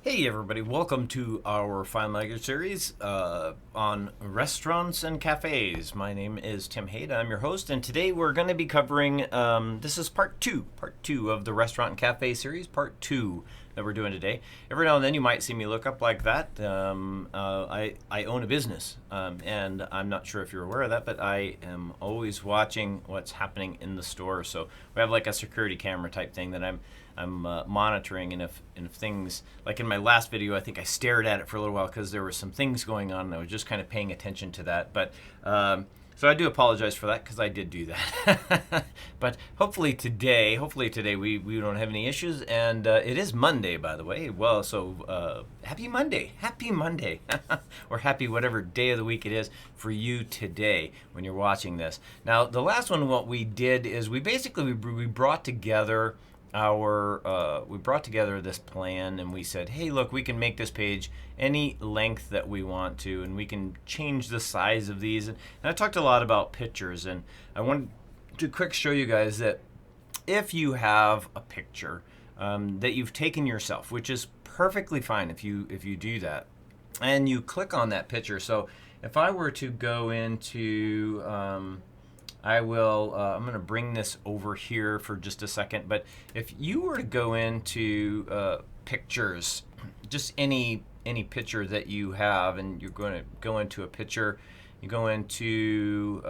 Hey everybody, welcome to our Filemaker series on restaurants and cafes. My name is Tim Hayda, I'm your host, and today we're going to be covering, this is part two of the restaurant and cafe series, part two that we're doing today. Every now and then you might see me look up like that. I own a business, and I'm not sure if you're aware of that, but I am always watching what's happening in the store. So we have like a security camera type thing that I'm monitoring, and if things, like in my last video, I think I stared at it for a little while because there were some things going on and I was just kind of paying attention to that. But so I do apologize for that because I did do that. But hopefully today we don't have any issues, and it is Monday, by the way. Well, so happy Monday, or happy whatever day of the week it is for you today when you're watching this. Now, the last one, what we did is we brought together this plan, and we said, hey, look, we can make this page any length that we want to, and we can change the size of these. And I talked a lot about pictures, and I wanted to quick show you guys that if you have a picture that you've taken yourself, which is perfectly fine if you do that, and you click on that picture. So if I were to go into I'm going to bring this over here for just a second, but if you were to go into pictures, just any picture that you have, and you're going to go into a picture, you go into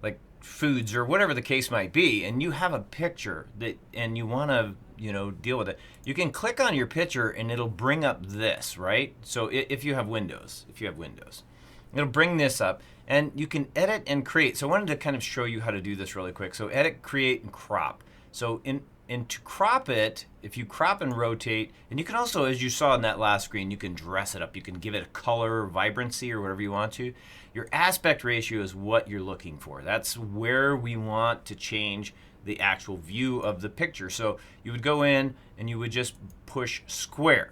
like foods or whatever the case might be, and you have a picture that, and you want to deal with it, you can click on your picture and it'll bring up this, right? So if you have Windows, it'll bring this up, and you can edit and create. So I wanted to kind of show you how to do this really quick. So edit, create, and crop. So to crop it, if you crop and rotate, and you can also, as you saw in that last screen, you can dress it up. You can give it a color, vibrancy, or whatever you want to. Your aspect ratio is what you're looking for. That's where we want to change the actual view of the picture. So you would go in and you would just push square.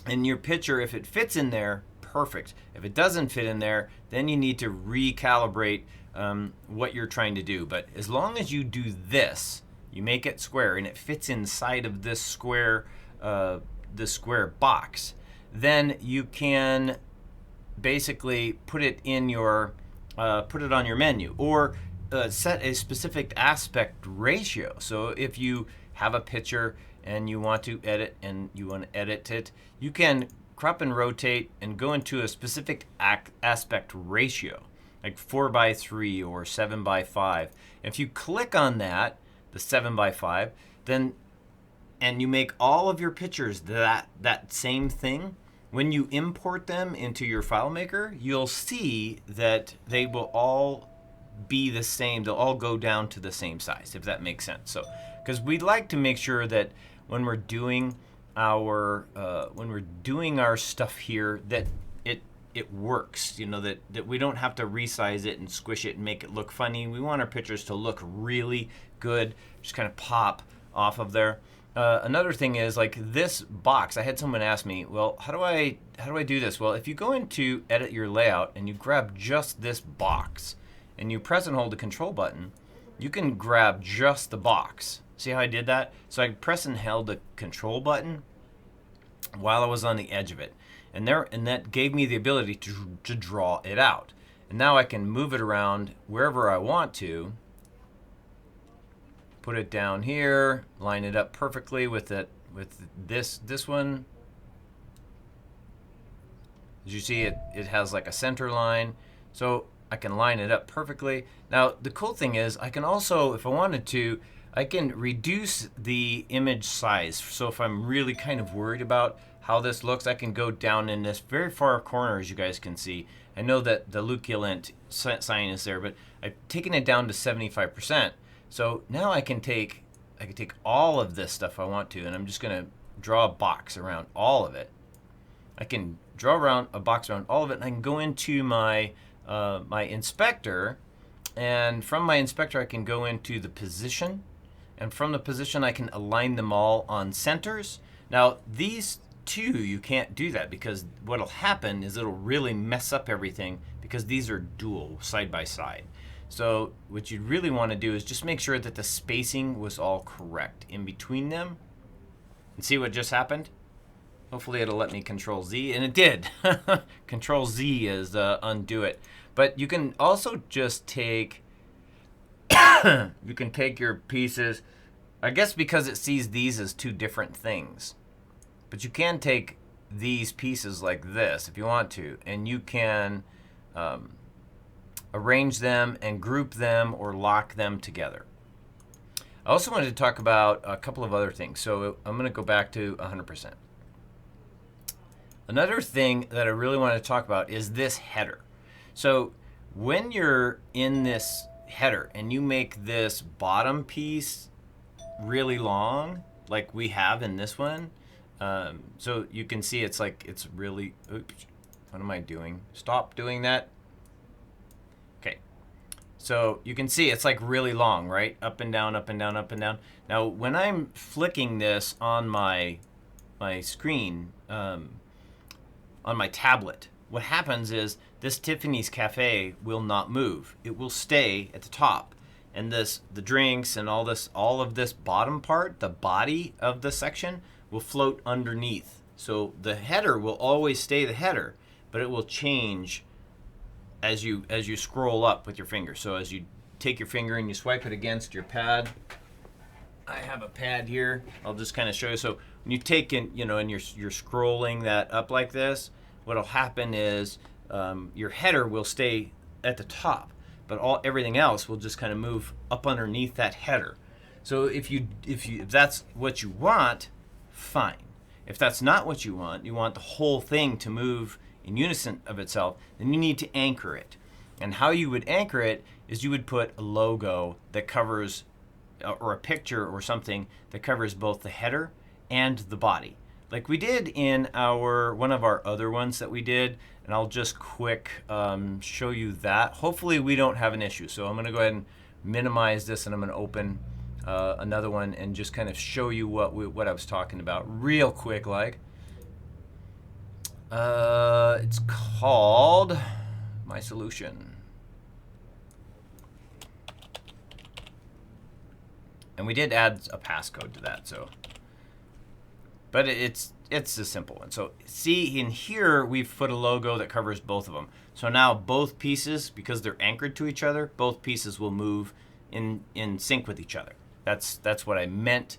And your picture, if it fits in there, perfect. If it doesn't fit in there, then you need to recalibrate what you're trying to do. But as long as you do this, you make it square and it fits inside of this square box, then you can basically put it on your menu, or set a specific aspect ratio. So if you have a picture and you want to edit it, you can crop and rotate and go into a specific aspect ratio, like 4:3 or 7:5. If you click on that, the 7:5, then, and you make all of your pictures that same thing, when you import them into your FileMaker, you'll see that they will all be the same. They'll all go down to the same size, if that makes sense. So, because we'd like to make sure that when we're doing our stuff here, that it works, that we don't have to resize it and squish it and make it look funny. We want our pictures to look really good, just kind of pop off of there. Another thing is, like this box, I had someone ask me, well, how do I do this? Well, if you go into edit your layout and you grab just this box and you press and hold the control button, you can grab just the box. See how I did that? So I press and held the control button while I was on the edge of it, and that gave me the ability to draw it out. And now I can move it around wherever I want to. Put it down here, line it up perfectly with this one. As you see, it has like a center line, so I can line it up perfectly. Now the cool thing is, I can also, if I wanted to, I can reduce the image size. So if I'm really kind of worried about how this looks, I can go down in this very far corner, as you guys can see. I know that the Luculent sign is there, but I've taken it down to 75%. So now I can take all of this stuff I want to, and I'm just going to draw a box around all of it. I can draw around a box around all of it, and I can go into my my inspector, and from my inspector I can go into the position. And from the position, I can align them all on centers. Now, these two, you can't do that, because what'll happen is it'll really mess up everything, because these are dual, side by side. So what you really want to do is just make sure that the spacing was all correct in between them. And see what just happened? Hopefully it'll let me Control Z, and it did. Control Z is undo it. But you can also just take, you can take your pieces, I guess because it sees these as two different things. But you can take these pieces like this if you want to, and you can arrange them and group them or lock them together. I also wanted to talk about a couple of other things. So I'm going to go back to 100%. Another thing that I really want to talk about is this header. So when you're in this header and you make this bottom piece really long, like we have in this one, so you can see it's like it's really, oops, what am I doing? Stop doing that. Okay. So you can see it's like really long, right? Up and down, up and down, up and down. Now when I'm flicking this on my screen, on my tablet, what happens is this Tiffany's Cafe will not move. It will stay at the top. And the drinks and all of this bottom part, the body of the section, will float underneath. So the header will always stay the header, but it will change as you scroll up with your finger. So as you take your finger and you swipe it against your pad, I have a pad here. I'll just kind of show you. So when you take in, and you're scrolling that up like this, what'll happen is your header will stay at the top, but everything else will just kind of move up underneath that header. So if that's what you want, fine. If that's not what you want the whole thing to move in unison of itself, then you need to anchor it. And how you would anchor it is you would put a logo that covers, or a picture or something that covers both the header and the body, like we did in one of our other ones that we did. And I'll just quick show you that. Hopefully we don't have an issue. So I'm going to go ahead and minimize this, and I'm going to open another one and just kind of show you what I was talking about real quick. Like it's called My Solution. And we did add a passcode to that, so. But it's a simple one. So see in here, we've put a logo that covers both of them. So now both pieces, because they're anchored to each other, both pieces will move in sync with each other. That's what I meant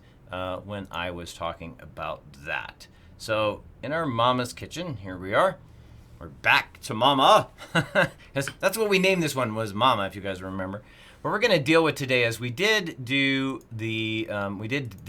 when I was talking about that. So in our mama's kitchen, here we are. We're back to mama. That's what we named this one, was mama, if you guys remember. What we're going to deal with today is we did do the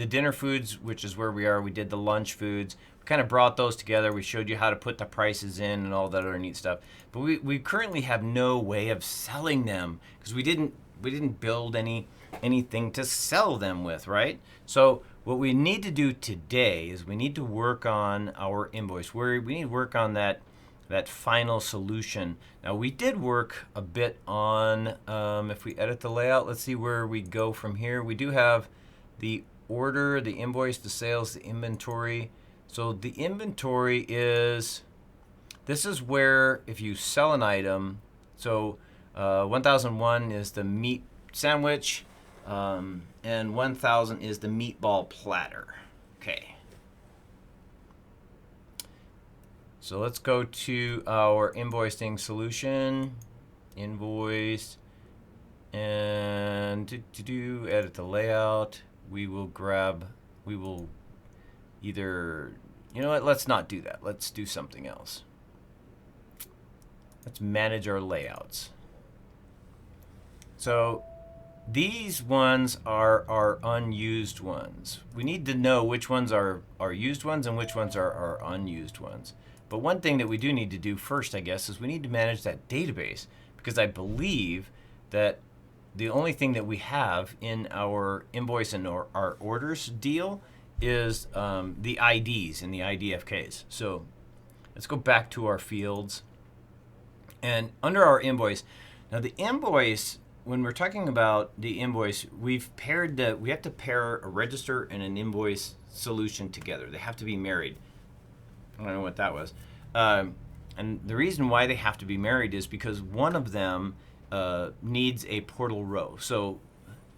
dinner foods, which is where we are. We did the lunch foods. We kind of brought those together. We showed you how to put the prices in and all that other neat stuff. But we currently have no way of selling them because we didn't build anything to sell them with, right? So what we need to do today is we need to work on our invoice. We need to work on that final solution. Now we did work a bit on, if we edit the layout, let's see where we go from here. We do have the order, the invoice, the sales, the inventory. So the inventory this is where if you sell an item, so 1001 is the meat sandwich, and 1000 is the meatball platter. Okay. So let's go to our invoicing solution, invoice, and edit the layout. We will either, let's not do that. Let's do something else. Let's manage our layouts. So these ones are our unused ones. We need to know which ones are our used ones and which ones are our unused ones. But one thing that we do need to do first, I guess, is we need to manage that database, because I believe that the only thing that we have in our invoice and our orders deal is the IDs and the IDFKs. So let's go back to our fields. And under our invoice, now the invoice, when we're talking about the invoice, we have to pair a register and an invoice solution together. They have to be married. I don't know what that was. And the reason why they have to be married is because one of them needs a portal row. So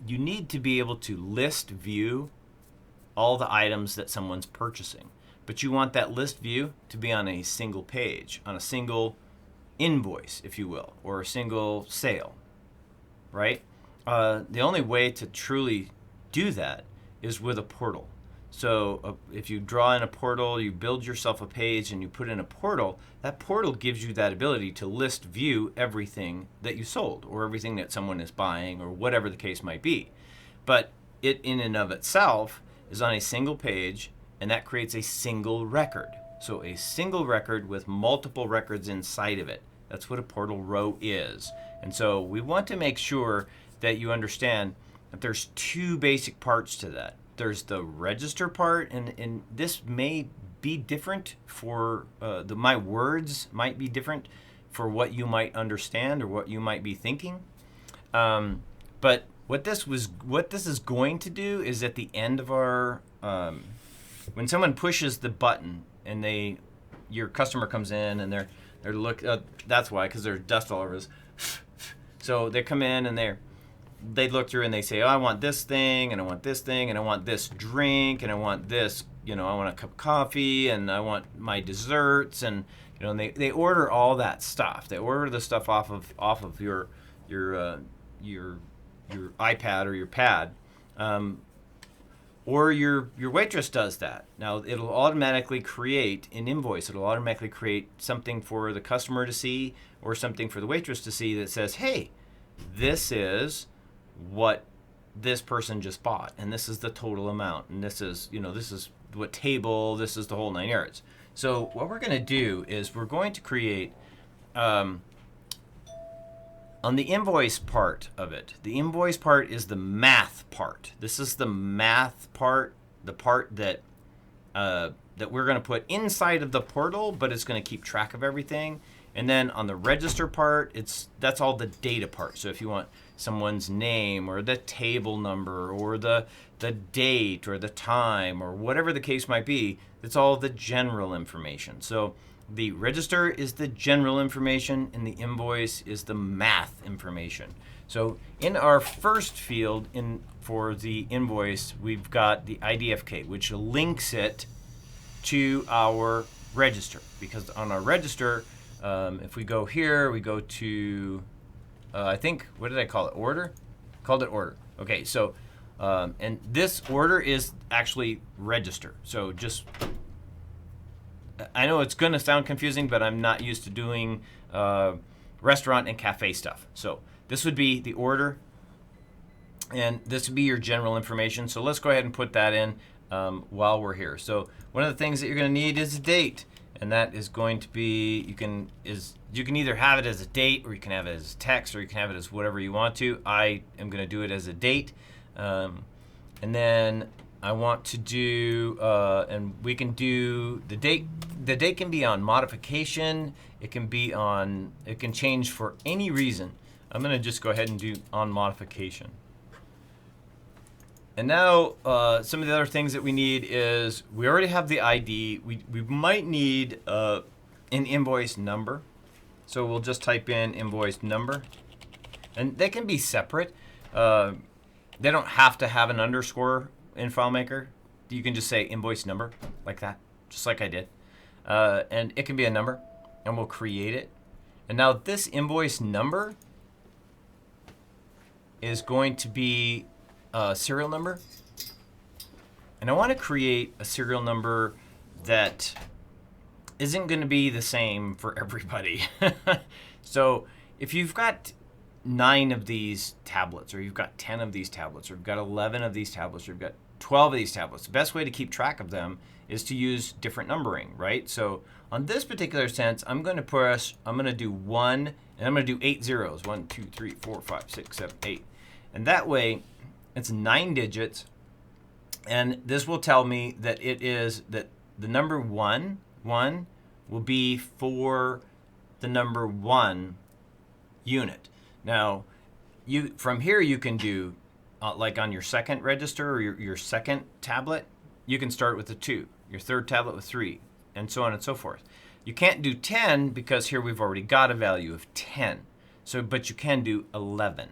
you need to be able to list view all the items that someone's purchasing. but you want that list view to be on a single page, on a single invoice, if you will, or a single sale, right? The only way to truly do that is with a portal. So if you draw in a portal, you build yourself a page and you put in a portal, that portal gives you that ability to list view everything that you sold or everything that someone is buying or whatever the case might be. But it in and of itself is on a single page, and that creates a single record. So a single record with multiple records inside of it. That's what a portal row is. And so we want to make sure that you understand that there's two basic parts to that. There's the register part, and this may be different for my words might be different for what you might understand or what you might be thinking. But what this is going to do is at the end of our when someone pushes the button and your customer comes in and they're that's why, because there's dust all over us. So they come in and they look through and they say, oh, I want this thing, and I want this thing, and I want this drink, and I want this, I want a cup of coffee, and I want my desserts, and and they order all that stuff. They order the stuff off of your iPad or your pad, or your waitress does that. Now it'll automatically create an invoice. It'll automatically create something for the customer to see or something for the waitress to see that says, hey, this is what this person just bought, and this is the total amount, and this is this is what table, this is the whole 9 yards. So what we're going to do is we're going to create on the invoice part of it. The invoice part is the math part. This is the math part, the part that that we're going to put inside of the portal, but it's going to keep track of everything. And then on the register part, that's all the data part. So if you want someone's name or the table number or the date or the time or whatever the case might be, it's all the general information. So the register is the general information and the invoice is the math information. So in our first field for the invoice, we've got the IDFK, which links it to our register, because on our register, if we go here, we go to, I think, what did I call it? Order? Called it order. Okay, so, and this order is actually register. So just, I know it's going to sound confusing, but I'm not used to doing restaurant and cafe stuff. So this would be the order, and this would be your general information. So let's go ahead and put that in while we're here. So one of the things that you're going to need is a date. And that is going to be, you can either have it as a date, or you can have it as text, or you can have it as whatever you want to. I am going to do it as a date. And then I want to do, and we can do the date. The date can be on modification. It can change for any reason. I'm going to just go ahead and do on modification. And now some of the other things that we need is, we already have the ID. We might need an invoice number. So we'll just type in invoice number. And they can be separate. They don't have to have an underscore in FileMaker. You can just say invoice number like that, just like I did. And it can be a number, and we'll create it. And now this invoice number is going to be serial number, and I want to create a serial number that isn't going to be the same for everybody. So if you've got 9 of these tablets, or you've got 10 of these tablets, or you've got 11 of these tablets, or you've got 12 of these tablets, the best way to keep track of them is to use different numbering, right? So on this particular sense, I'm going to do 1, and I'm going to do 8 zeros. 1, 2, 3, 4, 5, 6, 7, 8. And that way, it's 9 digits, and this will tell me that that the number 1 will be for the number 1 unit. Now, from here you can do like on your second register or your second tablet, you can start with a 2, your third tablet with 3, and so on and so forth. You can't do 10 because here we've already got a value of 10. So, but you can do 11.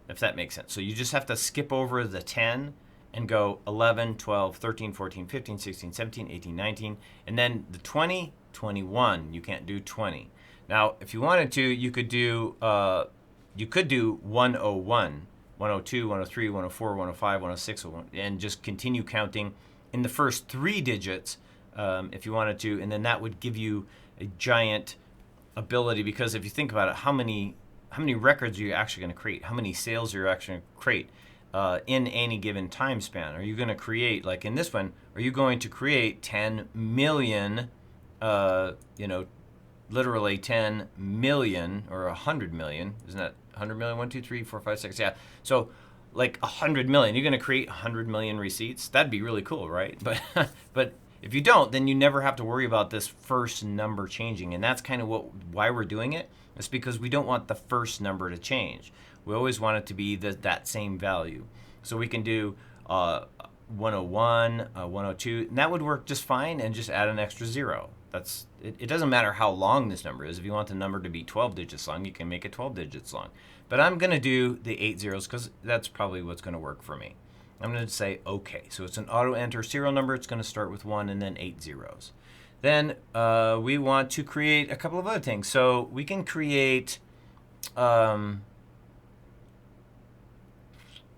If that makes sense. So you just have to skip over the 10 and go 11, 12, 13, 14, 15, 16, 17, 18, 19, and then the 20, 21. You can't do 20. Now, if you wanted to, you could do 101, 102, 103, 104, 105, 106, and just continue counting in the first 3 digits if you wanted to, and then that would give you a giant ability, because if you think about it, how many records are you actually going to create? How many sales are you actually going to create in any given time span? Are you going to create, like in this one, are you going to create 10 million, literally 10 million or 100 million? Isn't that 100 million? 1, 2, 3, 4, 5, 6. Yeah. So like 100 million. You're going to create 100 million receipts. That'd be really cool, right? But if you don't, then you never have to worry about this first number changing. And that's kind of why we're doing it. It's because we don't want the first number to change. We always want it to be that same value. So we can do 101, 102, and that would work just fine, and just add an extra 0. It doesn't matter how long this number is. If you want the number to be 12 digits long, you can make it 12 digits long. But I'm going to do the 8 zeros because that's probably what's going to work for me. I'm going to say OK. So it's an auto-enter serial number. It's going to start with 1 and then 8 zeros. Then we want to create a couple of other things. So we can create a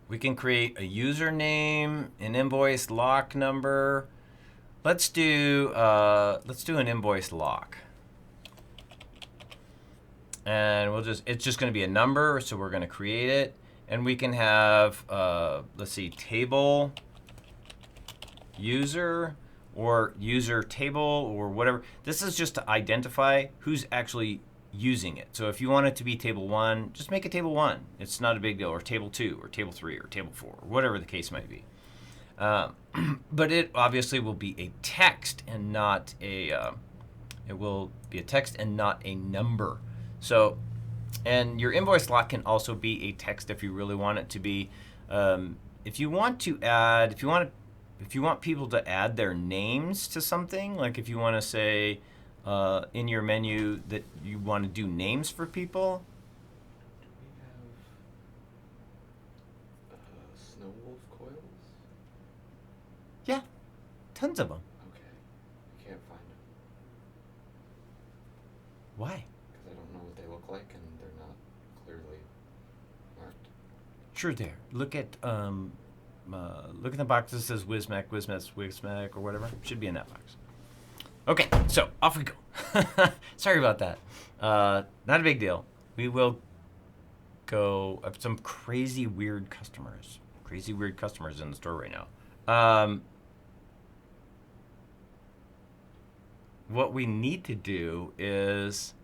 username, an invoice lock number. Let's do an invoice lock, and it's just going to be a number. So we're going to create it, and we can have let's see, table user or user table or whatever. This is just to identify who's actually using it. So if you want it to be table 1, just make it table 1. It's not a big deal. Or table 2 or table 3 or table 4 or whatever the case might be. But it obviously will be a text and not a it will be a text and not a number. So, and your invoice lock can also be a text if you really want it to be. If you want people to add their names to something, like if you want to say in your menu that you want to do names for people. Do we have snow wolf coils? Yeah, tons of them. Okay. I can't find them. Why? Because I don't know what they look like and they're not clearly marked. Sure, there. Look at the box that says Wismac, or whatever. Should be in that box. Okay, so off we go. Sorry about that. Not a big deal. We will go. I have some crazy weird customers in the store right now. What we need to do is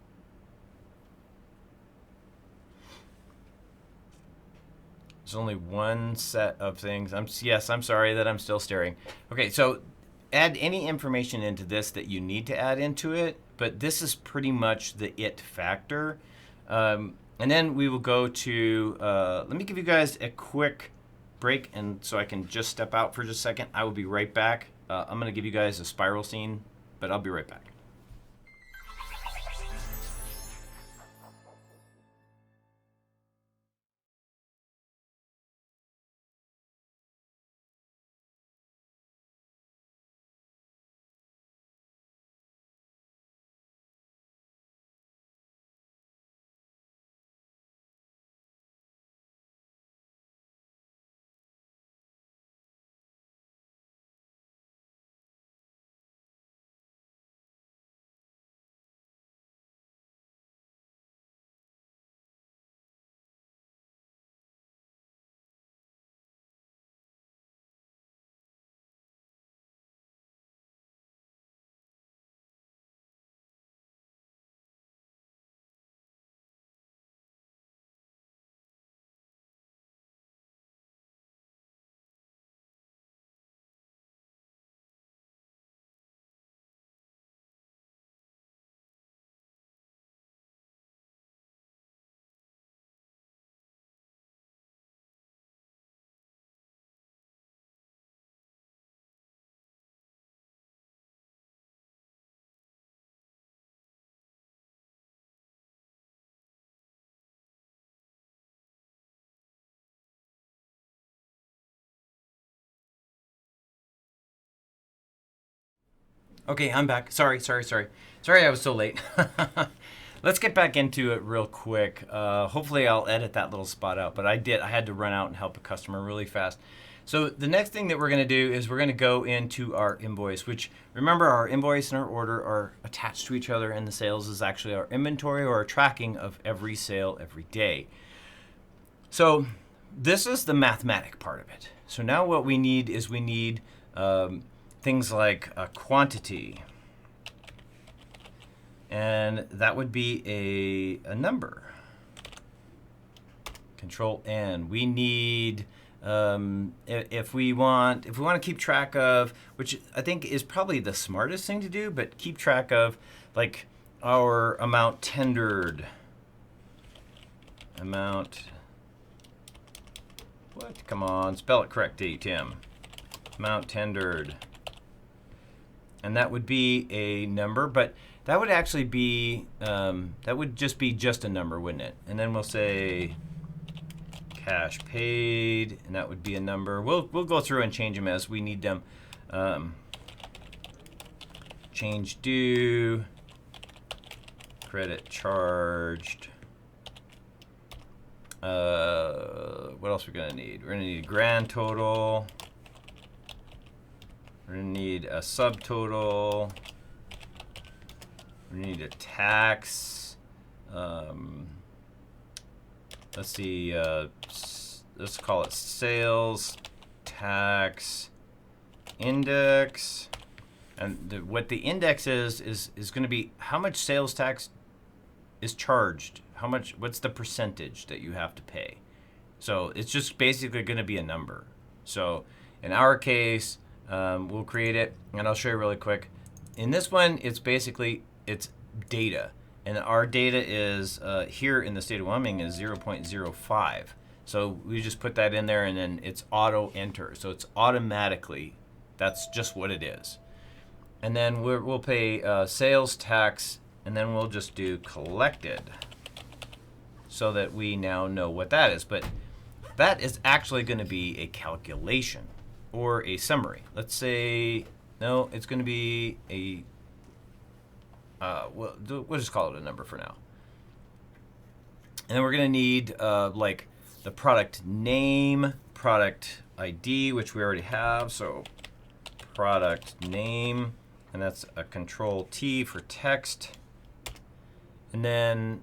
there's only one set of things. I'm sorry that I'm still staring. Okay, so add any information into this that you need to add into it, but this is pretty much the it factor. And then we will go to, let me give you guys a quick break, and so I can just step out for just a second. I will be right back. I'm going to give you guys a spiral scene, but I'll be right back. Okay, I'm back. Sorry, I was so late. Let's get back into it real quick. Hopefully I'll edit that little spot out, but I had to run out and help a customer really fast. So the next thing that we're going to do is we're going to go into our invoice, which, remember, our invoice and our order are attached to each other, and the sales is actually our inventory or our tracking of every sale every day. So this is the mathematic part of it. So now what we need is things like a quantity, and that would be a number. Control N. We need if we want to keep track of, which I think is probably the smartest thing to do, but keep track of like our amount tendered. What? Come on, spell it correctly, Tim. Amount tendered. And that would be a number, but that would actually be, that would just be just a number, wouldn't it? And then we'll say cash paid, and that would be a number. We'll go through and change them as we need them. Change due, credit charged. What else are we gonna need? We're gonna need a grand total. We're gonna need a subtotal. We need a tax. Let's see. Let's call it sales tax index. And what the index is going to be how much sales tax is charged. What's the percentage that you have to pay? So it's just basically going to be a number. So in our case, we'll create it, and I'll show you really quick. In this one, it's data, and our data is here in the state of Wyoming is 0.05. So we just put that in there, and then it's auto enter. So it's automatically, that's just what it is. And then we'll pay sales tax, and then we'll just do collected, so that we now know what that is. But that is actually going to be a calculation or a summary. Let's say, no, it's going to be a, we'll just call it a number for now. And then we're going to need like the product name, product ID, which we already have. So product name, and that's a control T for text. And then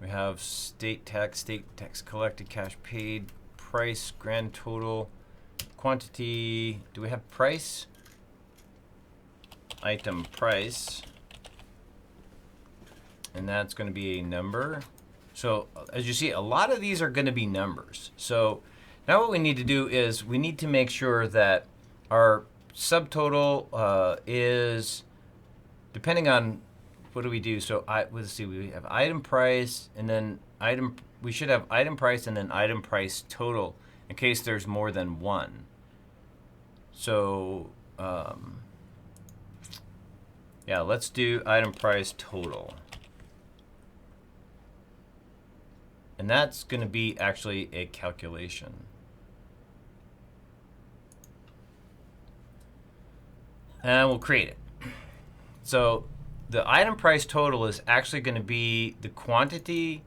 we have state tax collected, cash paid, price, grand total, quantity. Do we have price? Item price. And that's going to be a number. So as you see, a lot of these are going to be numbers. So now what we need to do is we need to make sure that our subtotal is, depending on what do we do? So let's see, we have item price, and then we should have item price and then item price total in case there's more than one. So yeah, let's do item price total. And that's going to be actually a calculation. And we'll create it. So the item price total is actually going to be the quantity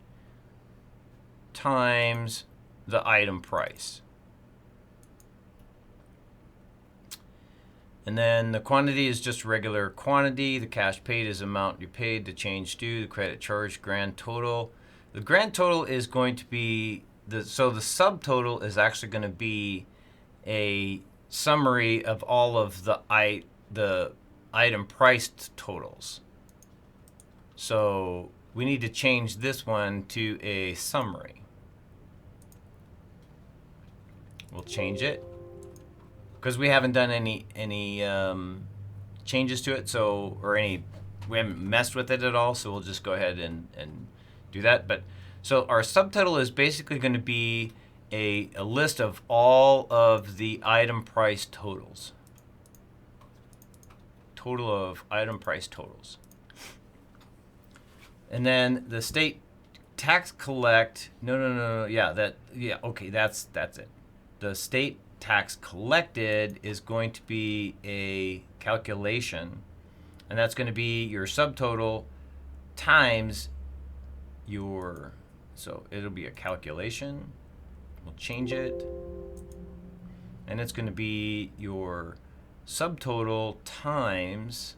times the item price. And then the quantity is just regular quantity. The cash paid is amount you paid. The change due, the credit charge, grand total. The grand total is going to be, so the subtotal is actually going to be a summary of all of the item priced totals. So we need to change this one to a summary. We'll change it because we haven't done any changes to it, we haven't messed with it at all, so we'll just go ahead and do that. But so our subtotal is basically going to be a list of all of the item price totals. Total of item price totals. And then the state tax collect. No. Yeah. Okay. That's it. The state tax collected is going to be a calculation, and that's going to be your subtotal times your. So it'll be a calculation. We'll change it, and it's going to be your subtotal times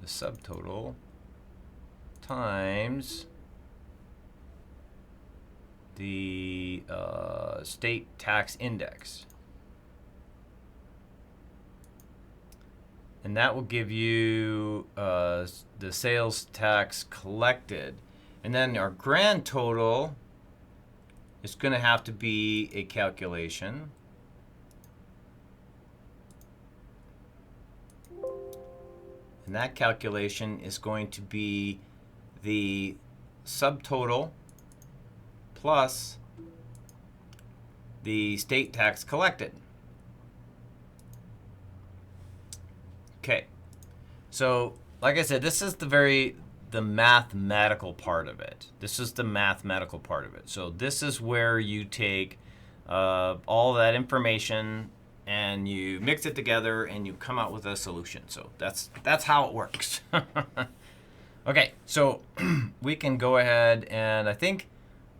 the subtotal times the state tax index. And that will give you the sales tax collected. And then our grand total is going to have to be a calculation. And that calculation is going to be the subtotal plus the state tax collected. Okay, so like I said, this is the mathematical part of it. This is the mathematical part of it. So this is where you take all that information and you mix it together and you come out with a solution. So that's how it works. Okay, so we can go ahead and I think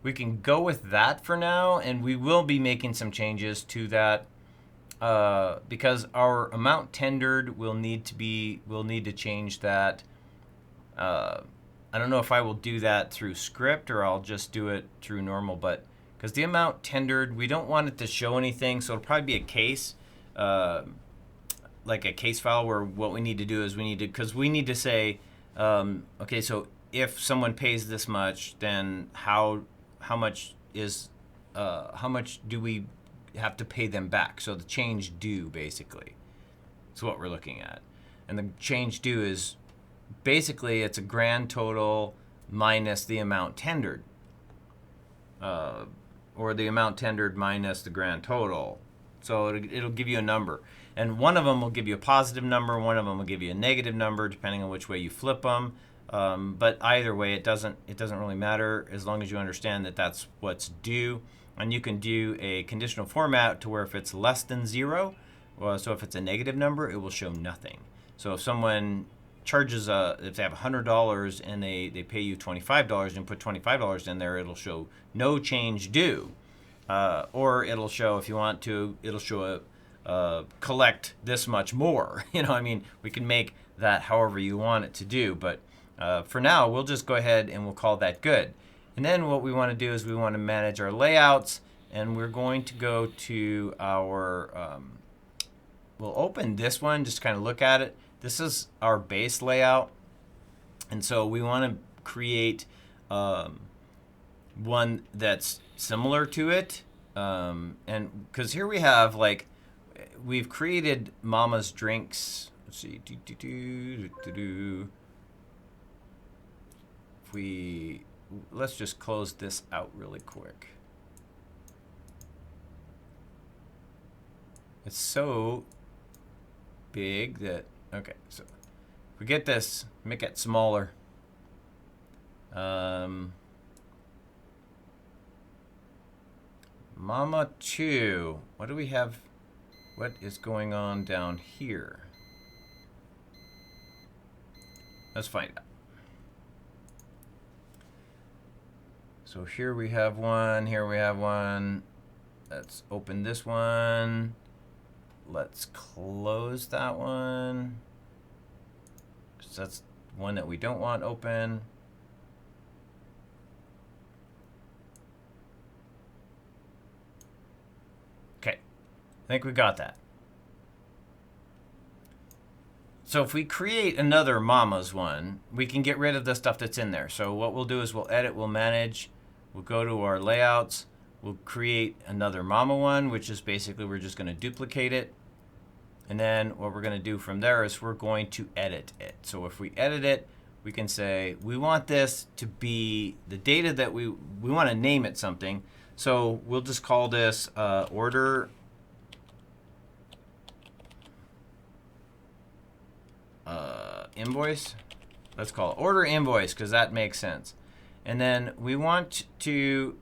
we can go with that for now, and we will be making some changes to that because our amount tendered will need to change that. I don't know if I will do that through script or I'll just do it through normal, but because the amount tendered, we don't want it to show anything, so it'll probably be a case, like a case file where what we need to do is we need to say, okay, so if someone pays this much, then how much do we have to pay them back? So the change due, basically, is what we're looking at. And the change due is basically it's a grand total minus the amount tendered, or the amount tendered minus the grand total. So it'll give you a number. And one of them will give you a positive number, one of them will give you a negative number, depending on which way you flip them. But either way, it doesn't really matter as long as you understand that that's what's due. And you can do a conditional format to where if it's less than 0, so if it's a negative number, it will show nothing. So if someone charges if they have $100 and they pay you $25 and put $25 in there, it'll show no change due. Or it'll show, if you want to, it'll show a collect this much more. I mean, we can make that however you want it to do, but for now, we'll just go ahead and we'll call that good. And then what we want to do is we want to manage our layouts, and we're going to go to our, we'll open this one, just kind of look at it. This is our base layout, and so we want to create one that's similar to it, and because here we have, like, we've created Mama's Drinks. Let's see, let's just close this out really quick. It's so big that, okay, so if we get this, make it smaller. Mama 2, what do we have? What is going on down here? Let's find out. So here we have one, here we have one. Let's open this one. Let's close that one, because that's one that we don't want open. Okay, I think we got that. So if we create another Mama's one, we can get rid of the stuff that's in there. So what we'll do is we'll edit, we'll manage, we'll go to our layouts, we'll create another Mama one, which is basically we're just going to duplicate it. And then what we're going to do from there is we're going to edit it. So if we edit it, we can say we want this to be the data that we want to name it something. So we'll just call this order invoice. Let's call it order invoice, because that makes sense. And then we want to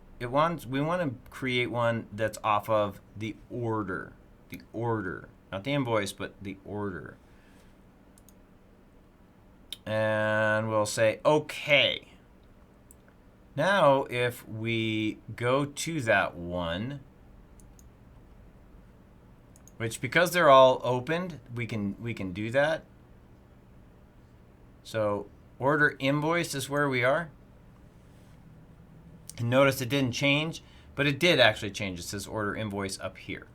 create one that's off of the order. The order. Not the invoice, but the order. And we'll say okay. Now if we go to that one, which because they're all opened, we can do that. So order invoice is where we are. And notice it didn't change, but it did actually change. It says order invoice up here.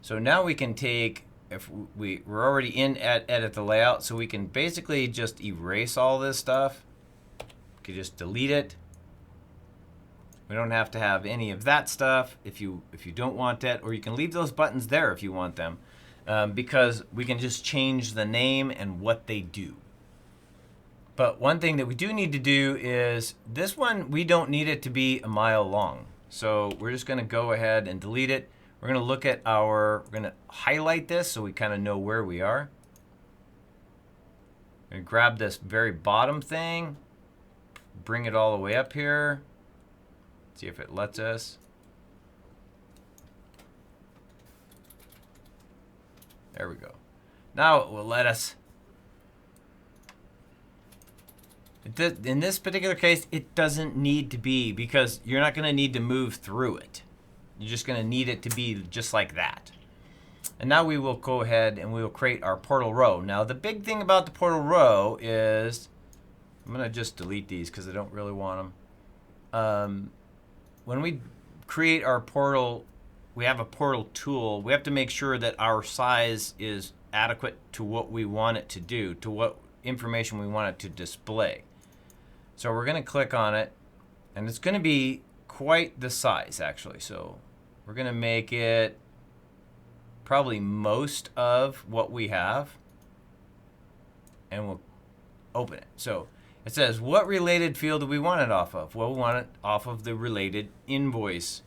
So now we can take, if we're already in edit the layout, so we can basically just erase all this stuff. We can just delete it. We don't have to have any of that stuff if you don't want that, or you can leave those buttons there if you want them, because we can just change the name and what they do. But one thing that we do need to do is this one, we don't need it to be a mile long. So we're just going to go ahead and delete it. We're going to look at we're going to highlight this so we kind of know where we are. I'm going to grab this very bottom thing, bring it all the way up here. See if it lets us. There we go. Now it will let us. In this particular case, it doesn't need to be, because you're not going to need to move through it. You're just going to need it to be just like that. And now we will go ahead and we will create our portal row. Now the big thing about the portal row is, I'm going to just delete these because I don't really want them. When we create our portal, we have a portal tool. We have to make sure that our size is adequate to what we want it to do, to what information we want it to display. So we're going to click on it, and it's going to be quite the size actually. So we're going to make it probably most of what we have, and we'll open it. So it says, what related field do we want it off of? Well, we want it off of the related invoice.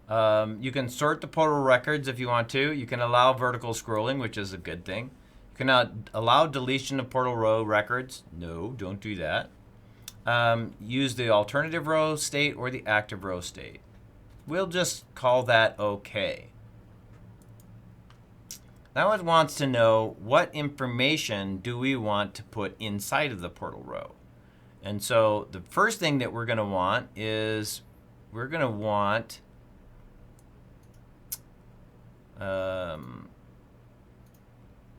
You can sort the portal records if you want to. You can allow vertical scrolling, which is a good thing. You can allow deletion of portal row records. No, don't do that. Use the alternative row state or the active row state. We'll just call that okay. Now it wants to know what information do we want to put inside of the portal row. And so the first thing that we're going to want is we're going to want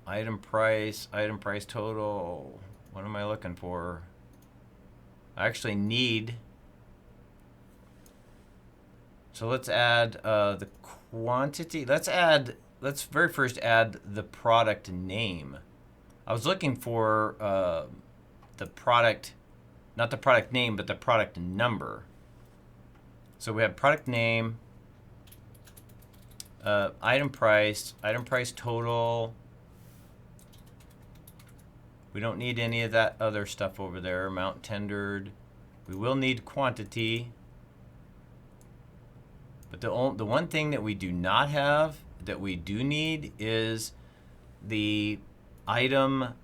item price total. What am I looking for? I actually need, so let's add the quantity. Let's very first add the product name. I was looking for the product, not the product name, but the product number. So we have product name, item price total. We don't need any of that other stuff over there. Amount tendered. We will need quantity. But the one thing that we do not have that we do need is the item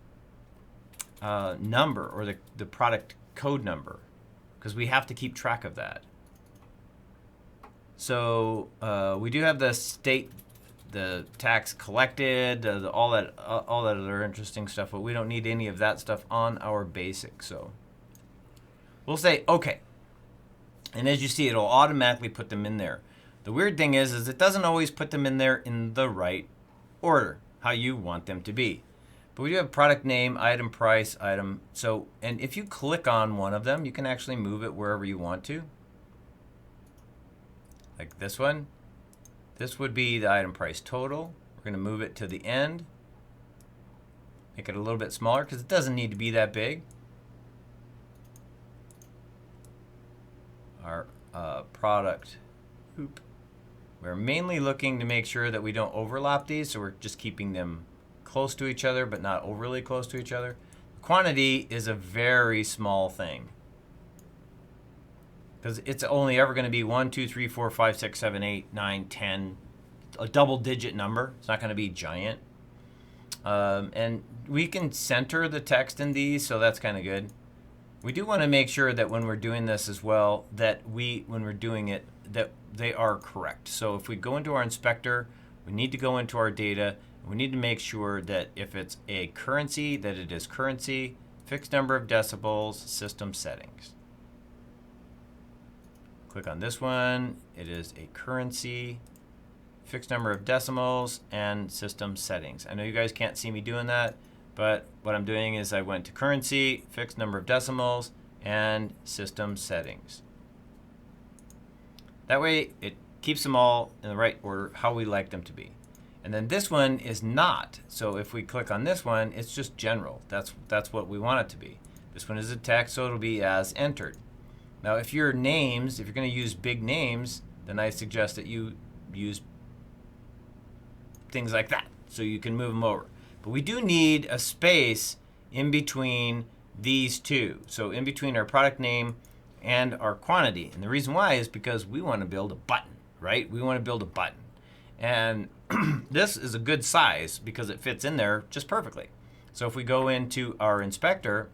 number, or the product code number, because we have to keep track of that. So we do have the state, the tax collected, all that other interesting stuff, but we don't need any of that stuff on our basic. So we'll say okay, and as you see, it'll automatically put them in there. The weird thing is it doesn't always put them in there in the right order, how you want them to be. But we do have product name, item price, item. So, and if you click on one of them, you can actually move it wherever you want to. Like this one. This would be the item price total. We're going to move it to the end. Make it a little bit smaller because it doesn't need to be that big. Our product. Oop. We're mainly looking to make sure that we don't overlap these, so we're just keeping them close to each other, but not overly close to each other. Quantity is a very small thing, because it's only ever going to be 1, 2, 3, 4, 5, 6, 7, 8, 9, 10, a double-digit number. It's not going to be giant. And we can center the text in these, so that's kind of good. We do want to make sure that when we're doing this as well, that when we're doing it, that they are correct. So if we go into our inspector, we need to go into our data. We need to make sure that if it's a currency, that it is currency, fixed number of decibels, system settings. Click on this one. It is a currency, fixed number of decimals, and system settings. I know you guys can't see me doing that, but what I'm doing is I went to currency, fixed number of decimals, and system settings. That way it keeps them all in the right order, how we like them to be. And then this one is not. So if we click on this one, it's just general. That's what we want it to be. This one is a text, so it'll be as entered. Now if your names, if you're going to use big names, then I suggest that you use things like that, so you can move them over. But we do need a space in between these two. So in between our product name and our quantity. And the reason why is because we want to build a button, right? We want to build a button. And this is a good size because it fits in there just perfectly. So if we go into our inspector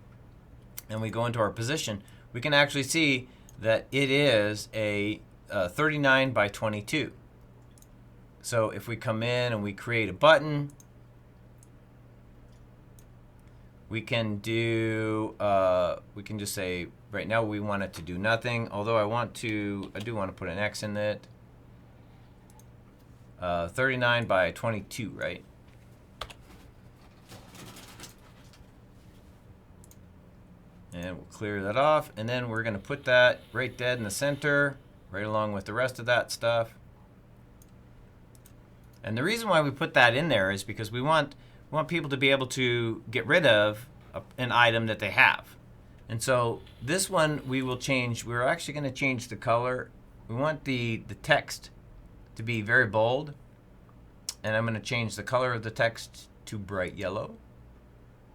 and we go into our position, we can actually see that it is a 39 by 22. So if we come in and we create a button, we can do, we can just say, right now we want it to do nothing, although I do want to put an X in it. 39 by 22, right? And we'll clear that off, and then we're going to put that right dead in the center, right along with the rest of that stuff. And the reason why we put that in there is because we want people to be able to get rid of an item that they have. And so this one we will change. We're actually going to change the color. We want the text to be very bold. And I'm going to change the color of the text to bright yellow.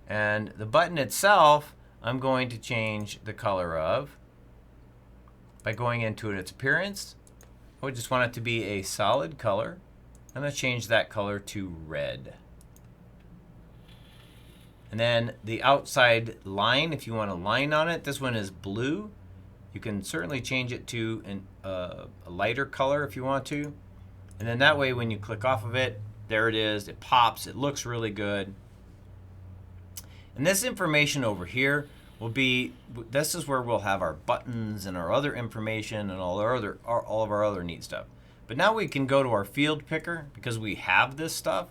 And the button itself, I'm going to change the color of by going into its appearance. I just want it to be a solid color. I'm going to change that color to red. And then the outside line, if you want a line on it, this one is blue. You can certainly change it to a lighter color if you want to. And then that way when you click off of it, there it is. It pops. It looks really good. And this information over here will be, this is where we'll have our buttons and our other information and all of our other neat stuff. But now we can go to our field picker because we have this stuff,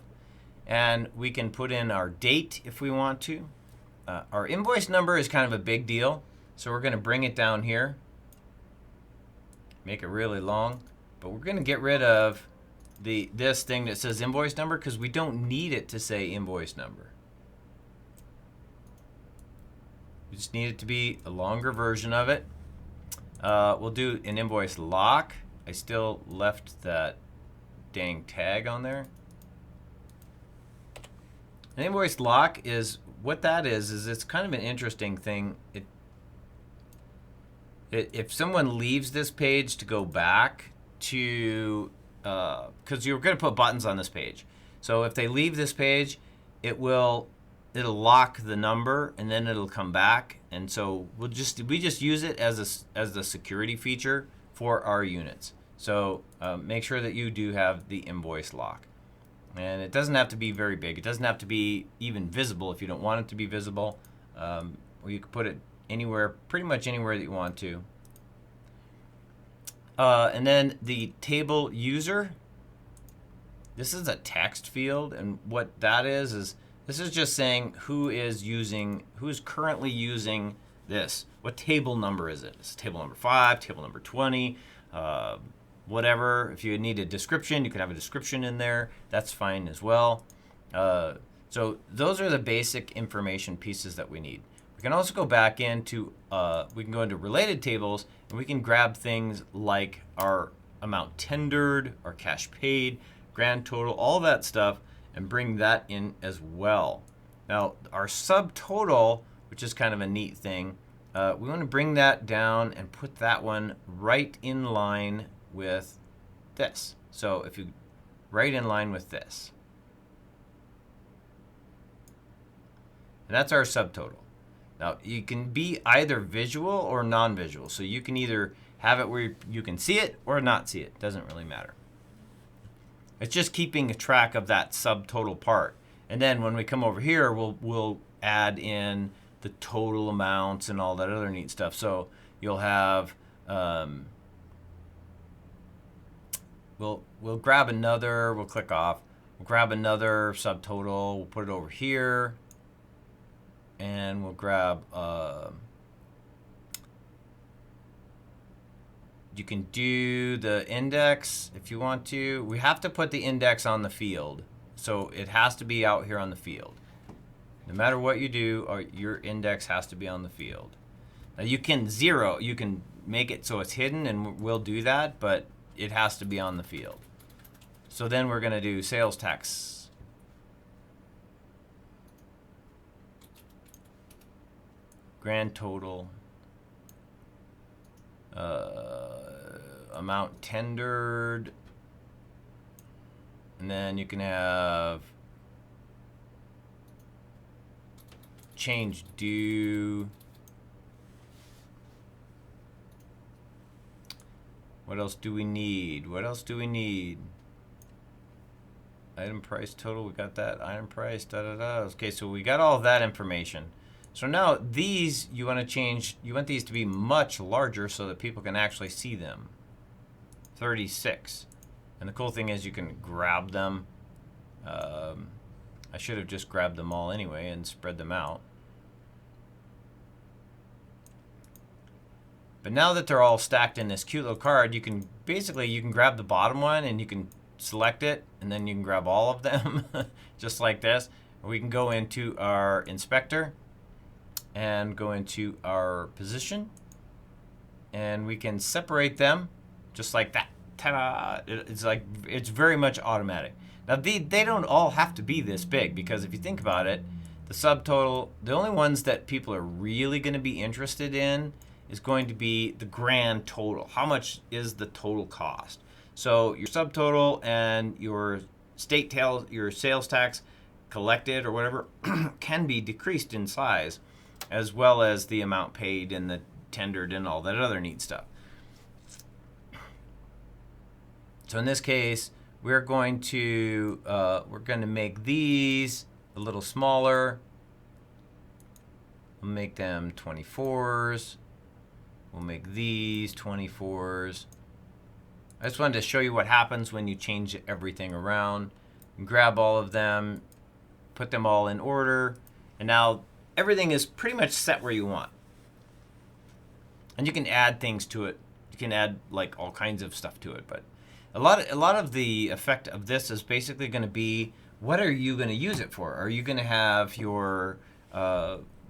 and we can put in our date if we want to. Our invoice number is kind of a big deal, so we're going to bring it down here, make it really long, but we're going to get rid of this thing that says invoice number because we don't need it to say invoice number. We just need it to be a longer version of it. We'll do an invoice lock. I still left that dang tag on there. An invoice lock is, what that is it's kind of an interesting thing. If someone leaves this page to go back to, because you're going to put buttons on this page. So if they leave this page, it'll lock the number and then it'll come back. And so we just use it as the security feature for our units. So make sure that you do have the invoice lock. And it doesn't have to be very big. It doesn't have to be even visible if you don't want it to be visible. Or you can put it anywhere, pretty much anywhere that you want to. And then the table user. This is a text field, and what that is this is just saying who is currently using this. What table number is it? It's table number 5, table number 20, whatever. If you need a description, you can have a description in there. That's fine as well. So those are the basic information pieces that we need. We can also go back into, we can go into related tables, and we can grab things like our amount tendered, our cash paid, grand total, all that stuff, and bring that in as well. Now, our subtotal, which is kind of a neat thing, we want to bring that down and put that one right in line with this. So if you right in line with this. And that's our subtotal. Now, you can be either visual or non-visual. So you can either have it where you can see it or not see it. Doesn't really matter. It's just keeping a track of that subtotal part. And then when we come over here, we'll add in the total amounts and all that other neat stuff. So you'll have, we'll grab another, we'll click off, we'll grab another subtotal, we'll put it over here, and we'll grab, you can do the index if you want to. We have to put the index on the field. So it has to be out here on the field. No matter what you do, your index has to be on the field. Now you can make it so it's hidden, and we'll do that, but it has to be on the field. So then we're gonna do sales tax. Grand total. Amount tendered. And then you can have change due. What else do we need? What else do we need? Item price total, we got that. Item price, da da da. Okay, so we got all of that information. So now these, you want to change, you want these to be much larger so that people can actually see them. 36. And the cool thing is you can grab them. I should have just grabbed them all anyway and spread them out. But now that they're all stacked in this cute little card, you can grab the bottom one and you can select it, and then you can grab all of them just like this. We can go into our inspector and go into our position, and we can separate them just like that. Ta-da! It's very much automatic. Now they don't all have to be this big, because if you think about it, the subtotal, the only ones that people are really going to be interested in is going to be the grand total. How much is the total cost? So your subtotal and your your sales tax collected or whatever can be decreased in size, as well as the amount paid and the tendered and all that other neat stuff. So in this case, we're going to make these a little smaller. We'll make them 24s. We'll make these 24s. I just wanted to show you what happens when you change everything around. You grab all of them, put them all in order, and now everything is pretty much set where you want. And you can add things to it. You can add like all kinds of stuff to it, but a lot of the effect of this is basically going to be, what are you going to use it for? Are you going to have your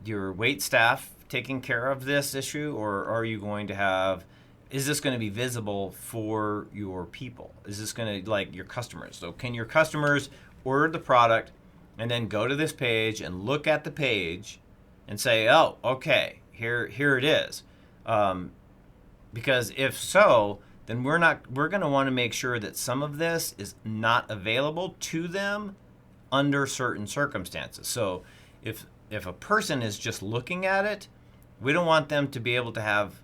wait staff taking care of this issue, or are you going to have, is this going to be visible for your people? Is this going to, like, your customers? So can your customers order the product and then go to this page and look at the page and say, oh, okay, here it is? Because if so, then we're going to want to make sure that some of this is not available to them under certain circumstances. So if a person is just looking at it, we don't want them to be able to have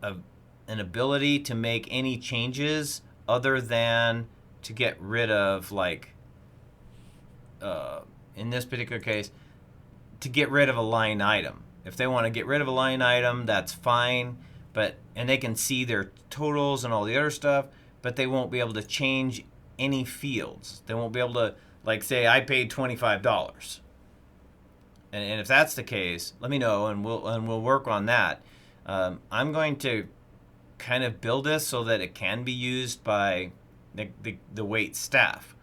an ability to make any changes other than to get rid of, like, in this particular case, to get rid of a line item. If they want to get rid of a line item, that's fine, and they can see their totals and all the other stuff, but they won't be able to change any fields. They won't be able to, like, say, I paid $25. And if that's the case, let me know, and we'll work on that. I'm going to kind of build this so that it can be used by the wait staff.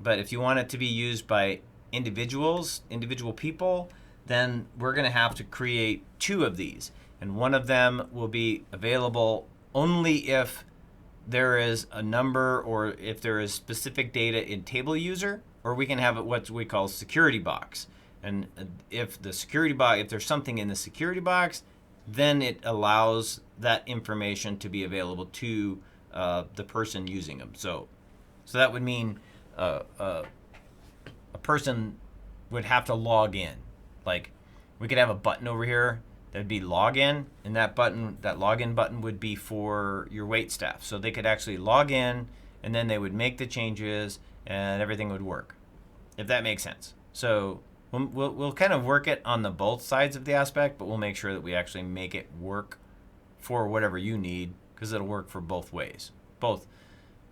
But if you want it to be used by individual people, then we're going to have to create 2 of these. And one of them will be available only if there is a number, or if there is specific data in table user, or we can have it what we call security box. And if there's something in the security box, then it allows that information to be available to the person using them. So that would mean a person would have to log in. Like, We could have a button over here that'd be login, and that button, that login button, would be for your wait staff. So they could actually log in, and then they would make the changes, and everything would work, if that makes sense. So we'll kind of work it on the both sides of the aspect, but we'll make sure that we actually make it work for whatever you need, because it'll work for both ways, both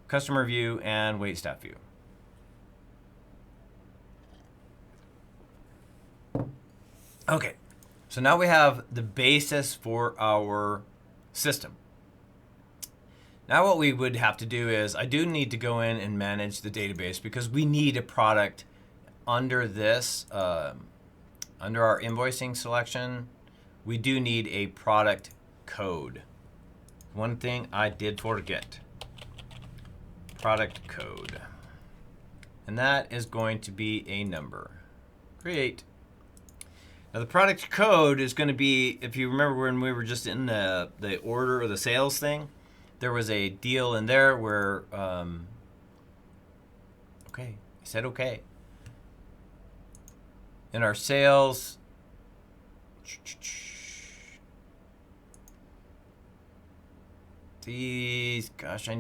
customer view and wait staff view. Okay, so now we have the basis for our system. Now what we would have to do is, I do need to go in and manage the database, because we need a product under this, under our invoicing selection. We do need a product code. One thing I did forget, product code. And that is going to be a number. Create. Now the product code is going to be, if you remember when we were just in the order or the sales thing, there was a deal in there where, okay, I said okay. In our sales, these, gosh, what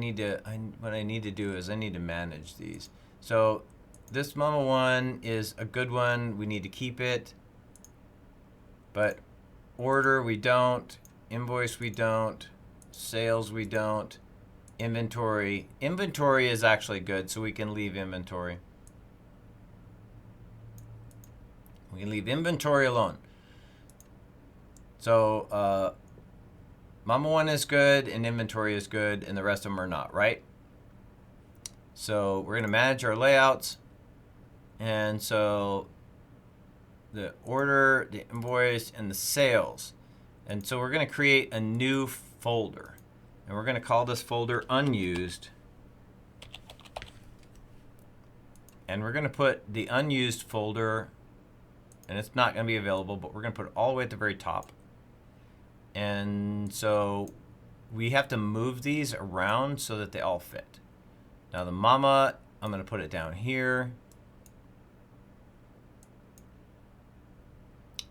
I need to do is I need to manage these. So this Mama one is a good one. We need to keep it. But order, we don't. Invoice, we don't. Sales, we don't. Inventory. Inventory is actually good, so we can leave inventory. We can leave inventory alone. So Mama one is good, and inventory is good, and the rest of them are not, right? So we're going to manage our layouts. And so the order, the invoice, and the sales. And so we're going to create a new folder. And we're going to call this folder unused. And we're going to put the unused folder, and it's not going to be available, but we're going to put it all the way at the very top. And so we have to move these around so that they all fit. Now the Mama, I'm going to put it down here.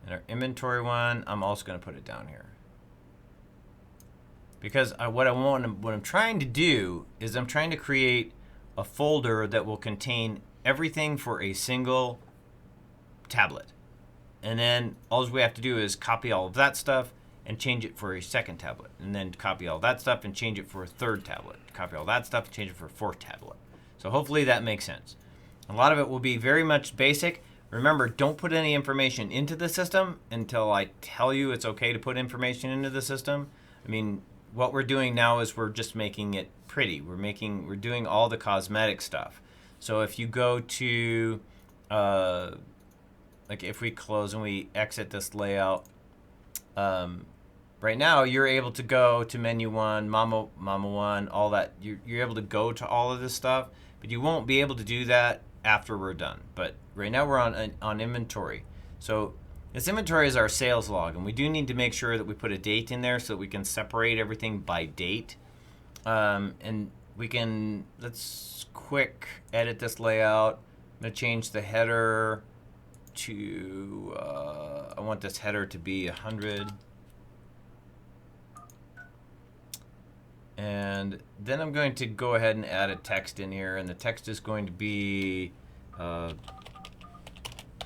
And our inventory one, I'm also going to put it down here. Because what I'm trying to do is I'm trying to create a folder that will contain everything for a single tablet. And then all we have to do is copy all of that stuff and change it for a second tablet. And then copy all that stuff and change it for a third tablet. Copy all that stuff and change it for a fourth tablet. So hopefully that makes sense. A lot of it will be very much basic. Remember, don't put any information into the system until I tell you it's okay to put information into the system. I mean, what we're doing now is we're just making it pretty. We're doing all the cosmetic stuff. So if you go to, like if we close and we exit this layout, right now you're able to go to menu one, Mama one, all that. You're able to go to all of this stuff, but you won't be able to do that after we're done. But right now we're on inventory. So this inventory is our sales log, and we do need to make sure that we put a date in there so that we can separate everything by date. And we can, let's quick edit this layout. I'm going to change the header to, I want this header to be 100. And then I'm going to go ahead and add a text in here, and the text is going to be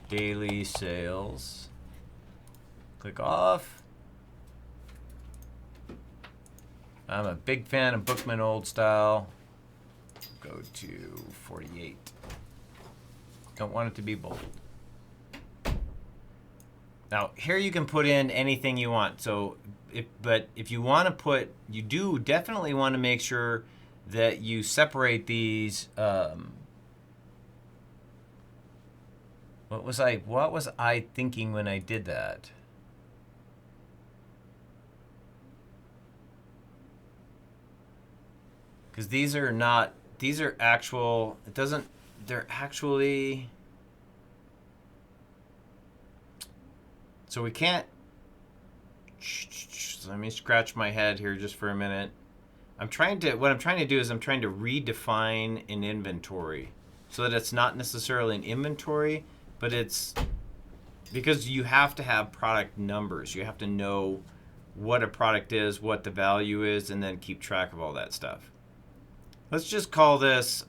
daily sales. Click off. I'm a big fan of Bookman old style. Go to 48. Don't want it to be bold. Now here you can put in anything you want. So if you want to put, you do definitely want to make sure that you separate these. What was I thinking when I did that? Because these are actual, they're actually, so we can't, let me scratch my head here just for a minute. What I'm trying to do is I'm trying to redefine an inventory so that it's not necessarily an inventory, but it's because you have to have product numbers. You have to know what a product is, what the value is, and then keep track of all that stuff. Let's just call this,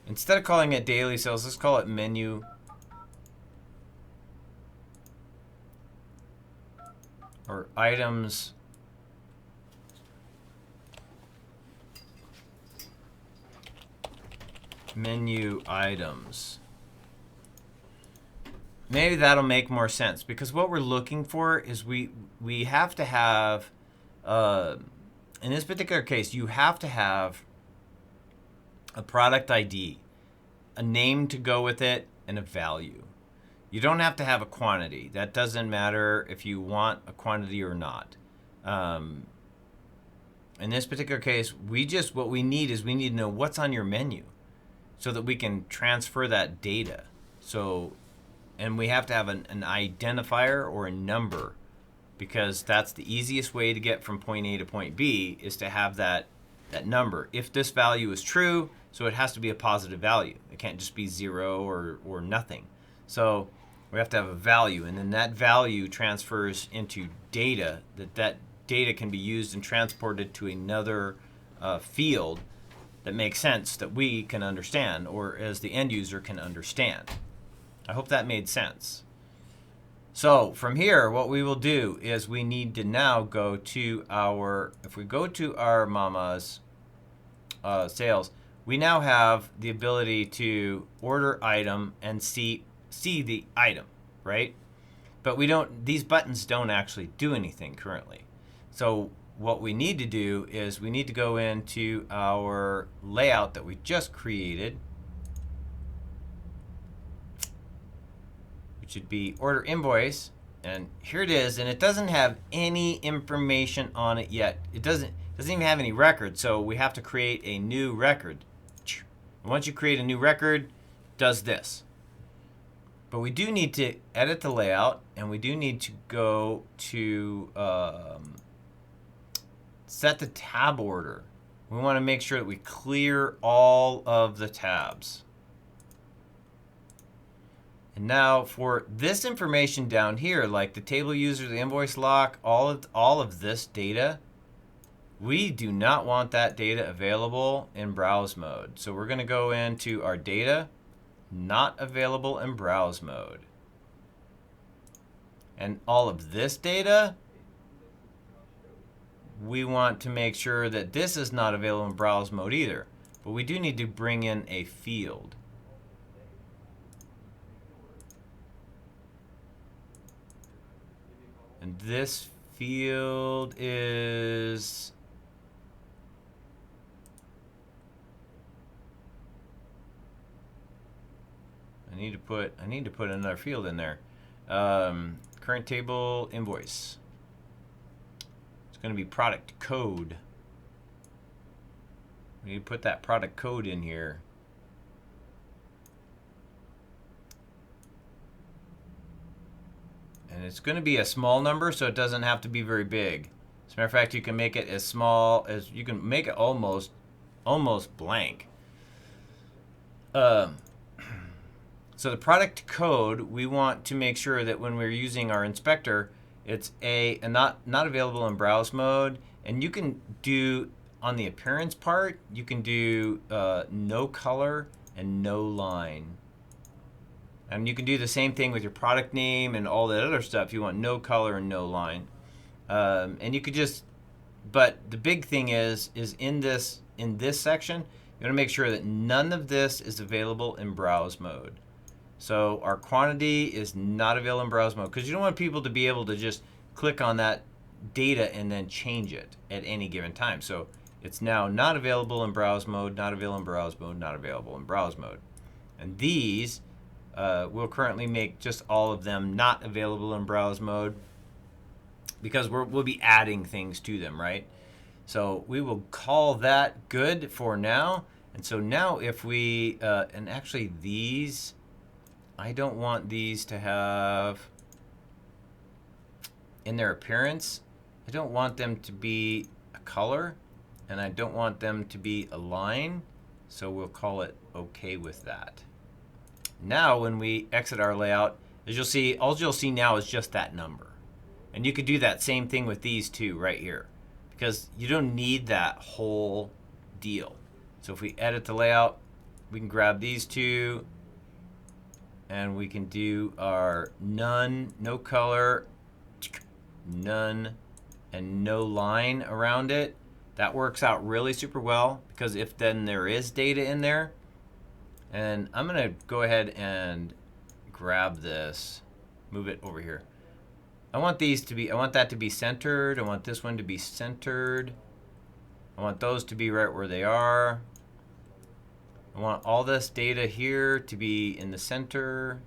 instead of calling it daily sales, let's call it menu or items menu items. Maybe that'll make more sense, because what we're looking for is we have to have, in this particular case, you have to have a product ID, a name to go with it, and a value. You don't have to have a quantity. That doesn't matter if you want a quantity or not. In this particular case, what we need is we need to know what's on your menu so that we can transfer that data. So, and we have to have an identifier or a number, because that's the easiest way to get from point A to point B, is to have that number. If this value is true, so it has to be a positive value. It can't just be 0 or nothing. So we have to have a value, and then that value transfers into data. That data can be used and transported to another field that makes sense, that we can understand, or as the end user can understand. I hope that made sense. So from here, what we will do is we need to now go to our, if we go to our mama's sales, we now have the ability to order item and see the item, right? But we don't, these buttons don't actually do anything currently. So what we need to do is we need to go into our layout that we just created, which would be order invoice, and here it is, and it doesn't have any information on it yet. It doesn't even have any record, so we have to create a new record. And once you create a new record, it does this. But we do need to edit the layout, and we do need to go to set the tab order. We want to make sure that we clear all of the tabs. And now for this information down here, like the table user, the invoice lock, all of this data, we do not want that data available in browse mode. So we're going to go into our data, not available in browse mode. And all of this data, we want to make sure that this is not available in browse mode either. But we do need to bring in a field. And this field is, I need to put another field in there. Current table invoice. It's going to be product code. We need to put that product code in here. And it's going to be a small number, so it doesn't have to be very big. As a matter of fact, you can make it as small as, you can make it almost blank. So the product code, we want to make sure that when we're using our inspector, it's not available in browse mode. And you can do, on the appearance part, you can do no color and no line. And you can do the same thing with your product name and all that other stuff. You want no color and no line. And you could just, but the big thing is in this section, you want to make sure that none of this is available in browse mode. So our quantity is not available in browse mode, because you don't want people to be able to just click on that data and then change it at any given time. So it's now not available in browse mode, not available in browse mode, not available in browse mode. And these, we'll currently make just all of them not available in browse mode, because we'll be adding things to them, right? So we will call that good for now. And so now if we, and actually these, I don't want these to have, in their appearance, I don't want them to be a color, and I don't want them to be a line. So we'll call it okay with that. now when we exit our layout, as you'll see, all you'll see now is just that number. And you could do that same thing with these two right here, because you don't need that whole deal. So if we edit the layout, we can grab these two, and we can do our none, no color, none, and no line around it. That works out really super well, because if then there is data in there, and I'm gonna go ahead and grab this, move it over here. I want that to be centered. I want this one to be centered. I want those to be right where they are. I want all this data here to be in the center.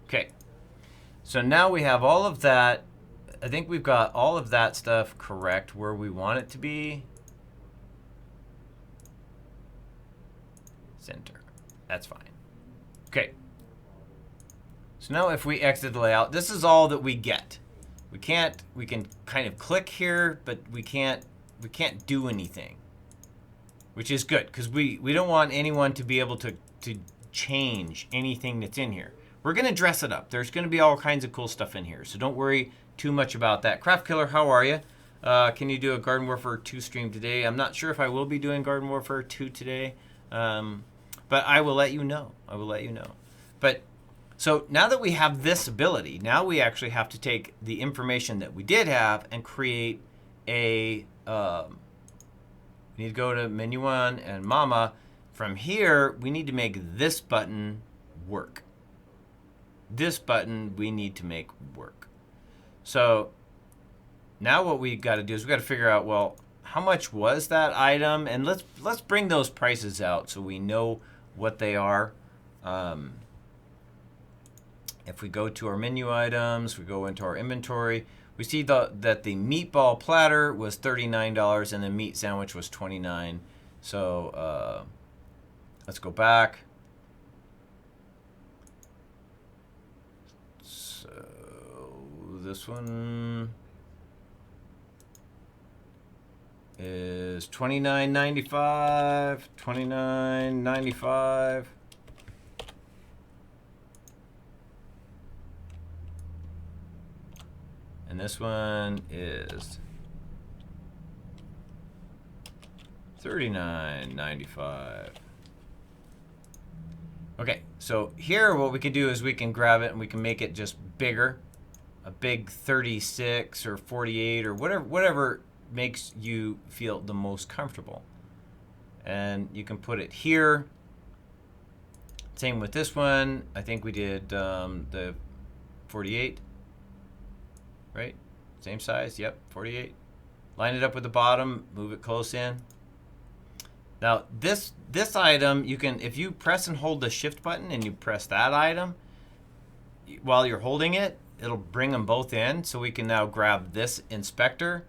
Okay, so now we have all of that. I think we've got all of that stuff correct where we want it to be. Center, that's fine. Okay, so now if we exit the layout, this is all that we get. We can kind of click here, but we can't do anything, which is good, because we don't want anyone to be able to change anything that's in here. We're gonna dress it up. There's gonna be all kinds of cool stuff in here, so don't worry too much about that. Craft Killer, how are you? Can you do a Garden Warfare 2 stream today? I'm not sure if I will be doing Garden Warfare 2 today, but I will let you know. I will let you know. But so now that we have this ability, now we actually have to take the information that we did have and create a, we need to go to menu 1 and mama. From here, we need to make this button work. This button we need to make work. So now what we got to do is we got to figure out, well, how much was that item? And let's bring those prices out so we know what they are. If we go to our menu items, we go into our inventory, we see that the meatball platter was $39 and the meat sandwich was $29. So let's go back. So this one is $29.95, $29.95. And this one is $39.95. Okay, so here what we can do is we can grab it and we can make it just bigger, a big 36 or 48 or whatever makes you feel the most comfortable. And you can put it here. Same with this one. I think we did the 48. Right? Same size, yep, 48. Line it up with the bottom, move it close in. Now this item, you can, if you press and hold the shift button and you press that item, while you're holding it, it'll bring them both in. So we can now grab this inspector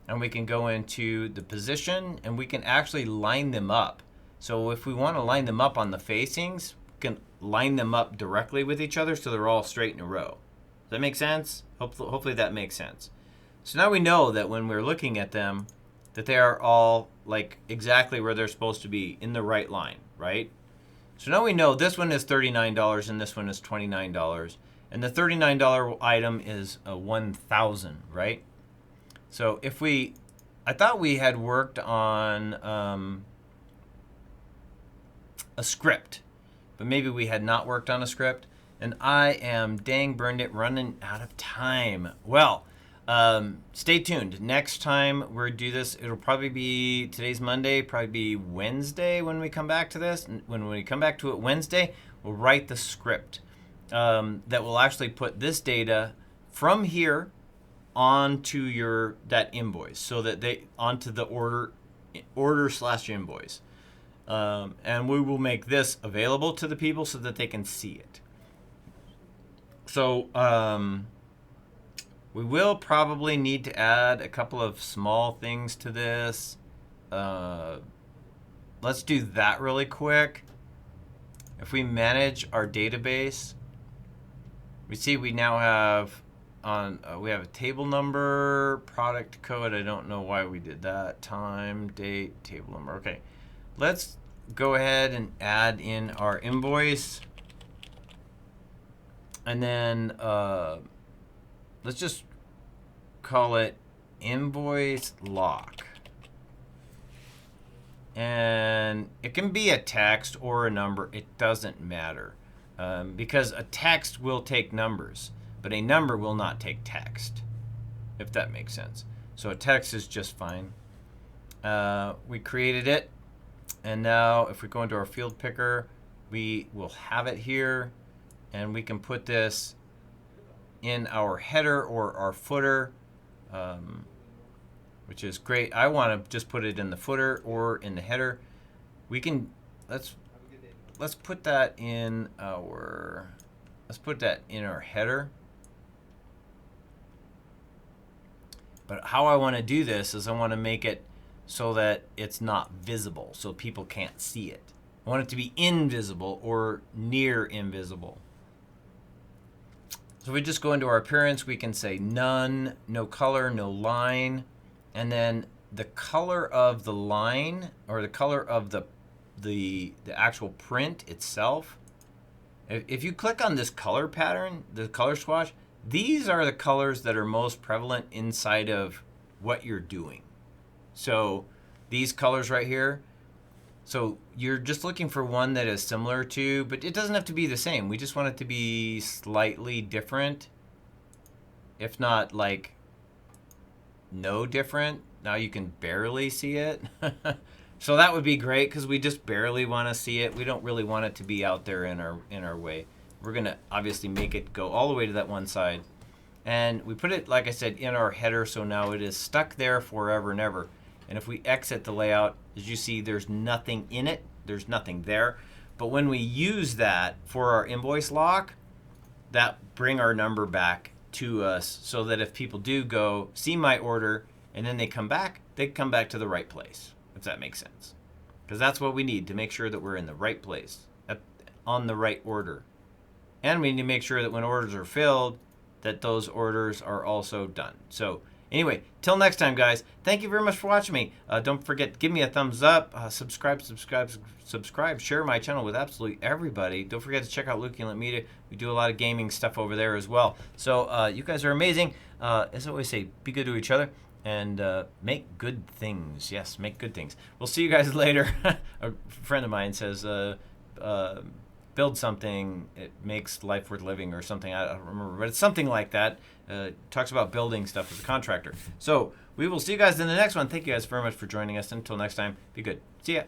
and we can go into the position and we can actually line them up. So if we want to line them up on the facings, we can line them up directly with each other so they're all straight in a row. Does that make sense? Hopefully that makes sense. So now we know that when we're looking at them, that they are all like exactly where they're supposed to be in the right line, right? So now we know this one is $39 and this one is $29. And the $39 item is a 1,000, right? So if I thought we had worked on a script, but maybe we had not worked on a script. And I am dang burned it running out of time. Well, stay tuned. Next time we do this, it'll probably be, today's Monday, probably be Wednesday when we come back to this. When we come back to it Wednesday, we'll write the script that will actually put this data from here onto that invoice, so that onto the order/invoice. And we will make this available to the people so that they can see it. So we will probably need to add a couple of small things to this. Let's do that really quick. If we manage our database, we see we now have we have a table number, product code. I don't know why we did that. Time, date, table number. Okay, let's go ahead and add in our invoice. And then let's just call it Invoice Lock. And it can be a text or a number. It doesn't matter. Because a text will take numbers, but a number will not take text, if that makes sense. So a text is just fine. We created it, and now if we go into our field picker, we will have it here, and we can put this in our header or our footer, which is great. I want to just put it in the footer or in the header. We can, let's put that in our, header. But how I want to do this is I want to make it so that it's not visible, so people can't see it. I want it to be invisible or near invisible. So we just go into our appearance, we can say none, no color, no line, and then the color of the line or the color of the actual print itself. If you click on this color pattern, the color swatch, these are the colors that are most prevalent inside of what you're doing. So these colors right here, so you're just looking for one that is similar to, but it doesn't have to be the same. We just want it to be slightly different, if not like no different. Now you can barely see it. So that would be great because we just barely want to see it. We don't really want it to be out there in our way. We're going to obviously make it go all the way to that one side. And we put it, like I said, in our header, so now it is stuck there forever and ever. And if we exit the layout, as you see, there's nothing in it. There's nothing there. But when we use that for our invoice lock, that bring our number back to us so that if people do go see my order and then they come back to the right place, if that makes sense. Because that's what we need to make sure that we're in the right place, on the right order. And we need to make sure that when orders are filled, that those orders are also done. So anyway, till next time, guys, thank you very much for watching me. Don't forget, give me a thumbs up, subscribe, share my channel with absolutely everybody. Don't forget to check out Luke Inlet Media. We do a lot of gaming stuff over there as well. So you guys are amazing. As I always say, be good to each other and make good things. Yes, make good things. We'll see you guys later. A friend of mine says, build something, it makes life worth living or something. I don't remember, but it's something like that. Talks about building stuff as a contractor. So we will see you guys in the next one. Thank you guys very much for joining us. Until next time, be good. See ya.